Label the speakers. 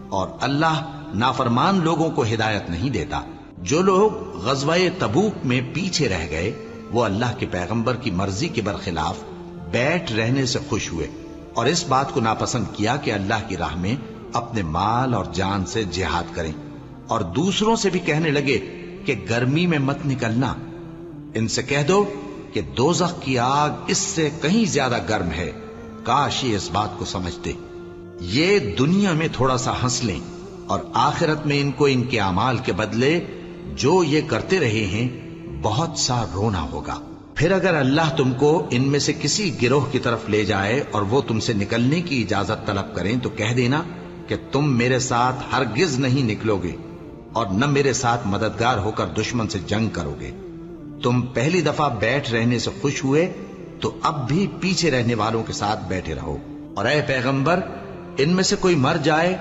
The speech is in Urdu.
Speaker 1: اور اللہ نافرمان لوگوں کو ہدایت نہیں دیتا۔ جو لوگ غزوہ تبوک میں پیچھے رہ گئے وہ اللہ کے پیغمبر کی مرضی کے برخلاف بیٹھ رہنے سے خوش ہوئے اور اس بات کو ناپسند کیا کہ اللہ کی راہ میں اپنے مال اور جان سے جہاد کریں، اور دوسروں سے بھی کہنے لگے کہ گرمی میں مت نکلنا۔ ان سے کہہ دو کہ دوزخ کی آگ اس سے کہیں زیادہ گرم ہے، کاش یہ اس بات کو سمجھتے۔ یہ دنیا میں تھوڑا سا ہنس لیں اور آخرت میں ان کو ان کے اعمال کے بدلے جو یہ کرتے رہے ہیں بہت سا رونا ہوگا۔ پھر اگر اللہ تم کو ان میں سے کسی گروہ کی طرف لے جائے اور وہ تم سے نکلنے کی اجازت طلب کریں تو کہہ دینا کہ تم میرے ساتھ ہرگز نہیں نکلو گے اور نہ میرے ساتھ مددگار ہو کر دشمن سے جنگ کرو گے۔ تم پہلی دفعہ بیٹھ رہنے سے خوش ہوئے تو اب بھی پیچھے رہنے والوں کے ساتھ بیٹھے رہو، اور اے پیغمبر ان میں سے کوئی مر جائے